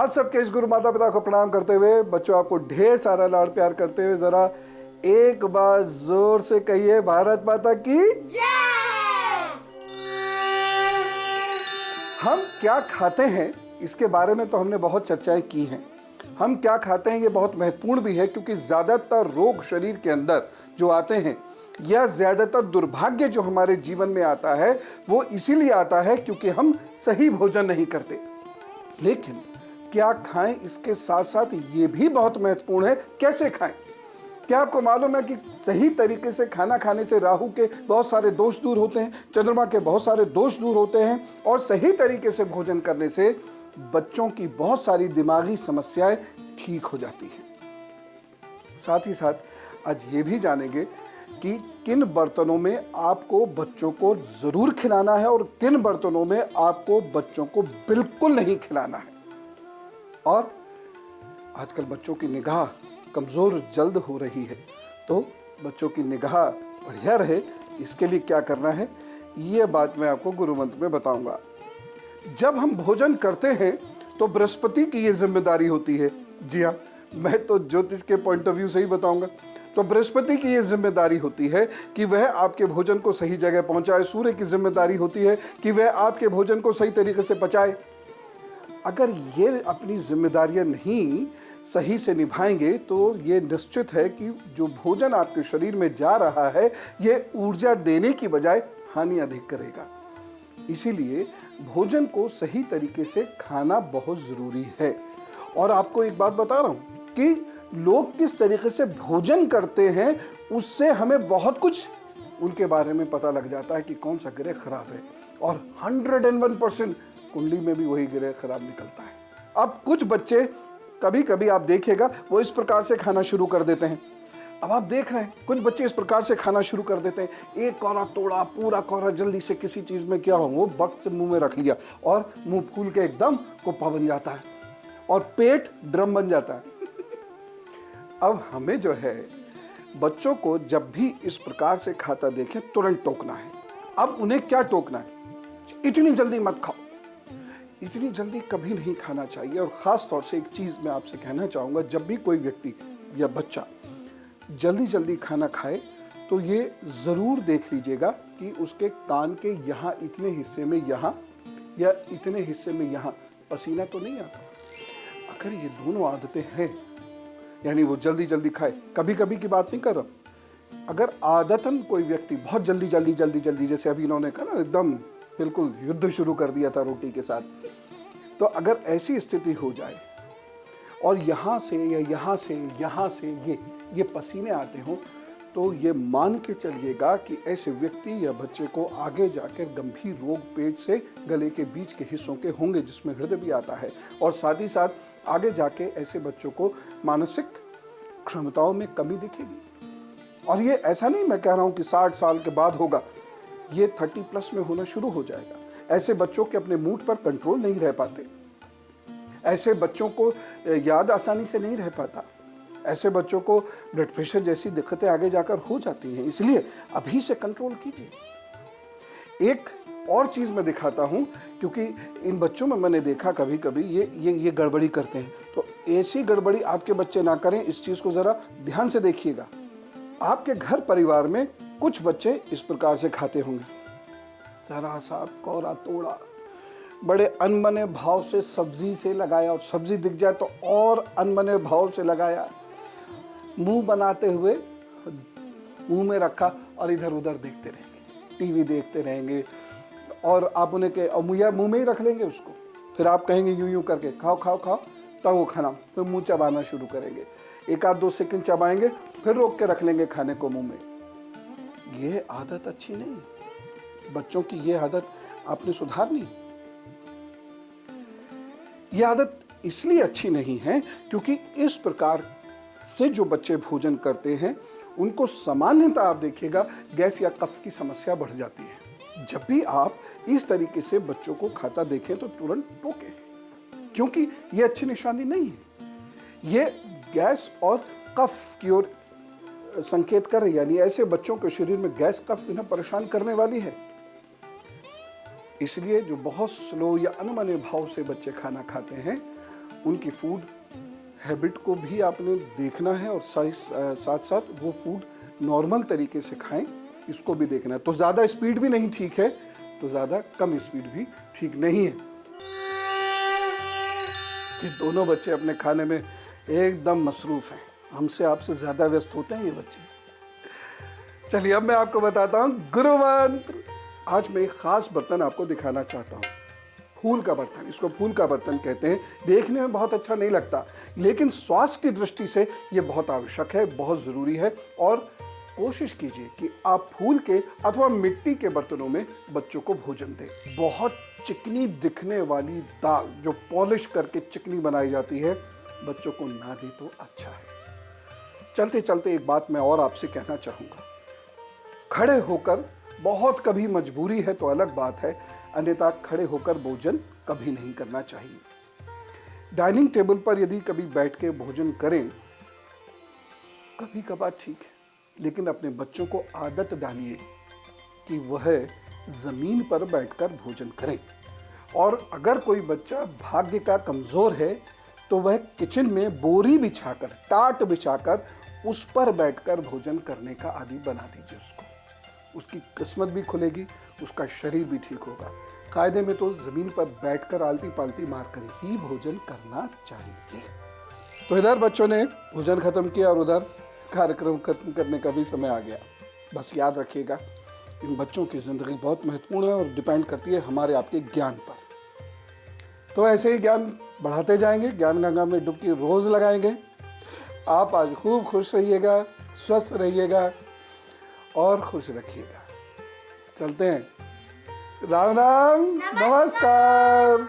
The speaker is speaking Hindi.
आप सबके इस गुरु माता पिता को प्रणाम करते हुए बच्चों आपको ढेर सारा लाड़ प्यार करते हुए जरा एक बार जोर से कहिए भारत माता की जय। हम क्या खाते हैं इसके बारे में तो हमने बहुत चर्चाएं की हैं। हम क्या खाते हैं ये बहुत महत्वपूर्ण भी है, क्योंकि ज्यादातर रोग शरीर के अंदर जो आते हैं या ज्यादातर दुर्भाग्य जो हमारे जीवन में आता है वो इसीलिए आता है क्योंकि हम सही भोजन नहीं करते। लेकिन क्या खाएं इसके साथ साथ ये भी बहुत महत्वपूर्ण है कैसे खाएं। क्या आपको मालूम है कि सही तरीके से खाना खाने से राहु के बहुत सारे दोष दूर होते हैं, चंद्रमा के बहुत सारे दोष दूर होते हैं, और सही तरीके से भोजन करने से बच्चों की बहुत सारी दिमागी समस्याएं ठीक हो जाती हैं। साथ ही साथ आज ये भी जानेंगे कि किन बर्तनों में आपको बच्चों को जरूर खिलाना है और किन बर्तनों में आपको बच्चों को बिल्कुल नहीं खिलाना है। और आजकल बच्चों की निगाह कमजोर जल्द हो रही है, तो बच्चों की निगाह बढ़िया रहे इसके लिए क्या करना है ये बात मैं आपको गुरु मंत्र में बताऊंगा। जब हम भोजन करते हैं तो बृहस्पति की ये जिम्मेदारी होती है। जी हाँ, मैं तो ज्योतिष के पॉइंट ऑफ व्यू से ही बताऊंगा। तो बृहस्पति की ये जिम्मेदारी होती है कि वह आपके भोजन को सही जगह पहुंचाए। सूर्य की जिम्मेदारी होती है कि वह आपके भोजन को सही तरीके से पचाए। अगर ये अपनी जिम्मेदारियां नहीं सही से निभाएंगे तो ये निश्चित है कि जो भोजन आपके शरीर में जा रहा है ये ऊर्जा देने की बजाय हानि अधिक करेगा। इसीलिए भोजन को सही तरीके से खाना बहुत जरूरी है। और आपको एक बात बता रहा हूं कि लोग किस तरीके से भोजन करते हैं उससे हमें बहुत कुछ उनके बारे में पता लग जाता है कि कौन सा ग्रह खराब है, और 101% कुंडली में भी वही ग्रह खराब निकलता है। अब कुछ बच्चे कभी कभी आप देखिएगा वो इस प्रकार से खाना शुरू कर देते हैं। अब आप देख रहे हैं कुछ बच्चे इस प्रकार से खाना शुरू कर देते हैं, एक कौरा तोड़ा पूरा कौरा जल्दी से किसी चीज में क्या हो वो वक्त से मुंह में रख लिया और मुंह फूल के एकदम कुप्पा बन जाता है और पेट ड्रम बन जाता है। अब हमें जो है बच्चों को जब भी इस प्रकार से खाता देखें तुरंत टोकना है। अब उन्हें क्या टोकना है, इतनी जल्दी मत खाओ, इतनी जल्दी कभी नहीं खाना चाहिए। और ख़ास तौर से एक चीज़ मैं आपसे कहना चाहूँगा, जब भी कोई व्यक्ति या बच्चा जल्दी जल्दी खाना खाए तो ये ज़रूर देख लीजिएगा कि उसके कान के यहाँ इतने हिस्से में यहाँ या इतने हिस्से में यहाँ पसीना तो नहीं आता। अगर ये दोनों आदतें हैं, यानी वो जल्दी जल्दी खाए, कभी कभी की बात नहीं कर रहा, अगर आदतन कोई व्यक्ति बहुत जल्दी जल्दी जल्दी जल्दी, जैसे अभी इन्होंने कहा ना एकदम बिल्कुल युद्ध शुरू कर दिया था रोटी के साथ, तो अगर ऐसी स्थिति हो जाए और यहाँ से या यहाँ से ये पसीने आते हों, तो ये मान के चलिएगा कि ऐसे व्यक्ति या बच्चे को आगे जाकर गंभीर रोग पेट से गले के बीच के हिस्सों के होंगे जिसमें हृदय भी आता है, और साथ ही साथ आगे जाके ऐसे बच्चों को मानसिक क्षमताओं में कमी दिखेगी। और ये ऐसा नहीं मैं कह रहा हूँ कि 60 साल के बाद होगा, ये 30+ में होना शुरू हो जाएगा। ऐसे बच्चों के अपने मूड पर कंट्रोल नहीं रह पाते, ऐसे बच्चों को याद आसानी से नहीं रह पाता, ऐसे बच्चों को ब्लड प्रेशर जैसी दिक्कतें आगे जाकर हो जाती हैं। इसलिए अभी से कंट्रोल कीजिए। एक और चीज़ मैं दिखाता हूँ, क्योंकि इन बच्चों में मैंने देखा कभी कभी ये गड़बड़ी करते हैं, तो ऐसी गड़बड़ी आपके बच्चे ना करें, इस चीज़ को ज़रा ध्यान से देखिएगा। आपके घर परिवार में कुछ बच्चे इस प्रकार से खाते होंगे, जरा सा कौरा तोड़ा, बड़े अनबने भाव से सब्जी से लगाया, और सब्जी दिख जाए तो और अनबने भाव से लगाया, मुंह बनाते हुए मुंह में रखा और इधर उधर देखते रहेंगे, टीवी देखते रहेंगे, और आप उन्हें के मुंह में ही रख लेंगे उसको। फिर आप कहेंगे यूं यूं करके खाओ खाओ खाओ, तब वो खाना, फिर मुंह चबाना शुरू करेंगे, 1-2 सेकंड चबाएंगे, फिर रोक के रख लेंगे खाने को मुंह में। ये आदत अच्छी नहीं, बच्चों की ये आदत आपने सुधारनी। ये आदत इसलिए अच्छी नहीं है क्योंकि इस प्रकार से जो बच्चे भोजन करते हैं उनको सामान्यतः आप देखिएगा गैस या कफ की समस्या बढ़ जाती है। जब भी आप इस तरीके से बच्चों को खाता देखें तो तुरंत टोकें, क्योंकि ये अच्छी निशानी नहीं है। ये गैस और कफ की ओर संकेत कर रही है, यानी ऐसे बच्चों के शरीर में गैस कफ इन्हें परेशान करने वाली है। इसलिए जो बहुत स्लो या अनमने भाव से बच्चे खाना खाते हैं उनकी फूड हैबिट को भी आपने देखना है और साथ साथ वो फूड नॉर्मल तरीके से खाएं, इसको भी देखना है। तो ज़्यादा स्पीड भी नहीं ठीक है, तो ज़्यादा कम स्पीड भी ठीक नहीं है। ये दोनों बच्चे अपने खाने में एकदम मसरूफ़ हैं, हमसे आपसे ज़्यादा व्यस्त होते हैं ये बच्चे। चलिए अब मैं आपको बताता हूँ गुरु मंत्र। आज मैं एक ख़ास बर्तन आपको दिखाना चाहता हूँ, फूल का बर्तन। इसको फूल का बर्तन कहते हैं। देखने में बहुत अच्छा नहीं लगता, लेकिन स्वास्थ्य की दृष्टि से ये बहुत आवश्यक है, बहुत ज़रूरी है। और कोशिश कीजिए कि आप फूल के अथवा मिट्टी के बर्तनों में बच्चों को भोजन दें। बहुत चिकनी दिखने वाली दाल जो पॉलिश करके चिकनी बनाई जाती है, बच्चों को ना दे तो अच्छा है। चलते चलते एक बात मैं और आपसे कहना चाहूँगा, खड़े होकर, बहुत कभी मजबूरी है तो अलग बात है, अन्यथा खड़े होकर भोजन कभी नहीं करना चाहिए। डाइनिंग टेबल पर यदि कभी बैठ के भोजन करें, कभी कभार ठीक है, लेकिन अपने बच्चों को आदत डालिए कि वह ज़मीन पर बैठकर भोजन करें। और अगर कोई बच्चा भाग्य का कमज़ोर है तो वह किचन में बोरी बिछाकर, टाट बिछाकर उस पर बैठकर भोजन करने का आदी बना दीजिए उसको। उसकी किस्मत भी खुलेगी, उसका शरीर भी ठीक होगा। कायदे में तो ज़मीन पर बैठकर आलती पालती मारकर ही भोजन करना चाहिए। तो इधर बच्चों ने भोजन ख़त्म किया और उधर कार्यक्रम खत्म करने का भी समय आ गया। बस याद रखिएगा, इन बच्चों की ज़िंदगी बहुत महत्वपूर्ण है और डिपेंड करती है हमारे आपके ज्ञान पर। तो ऐसे ही ज्ञान बढ़ाते जाएंगे, ज्ञान गंगा में डुबकी रोज़ लगाएंगे। आप आज खूब खुश रहिएगा, स्वस्थ रहिएगा और खुश रखिएगा। चलते हैं। राम राम, नमस्कार।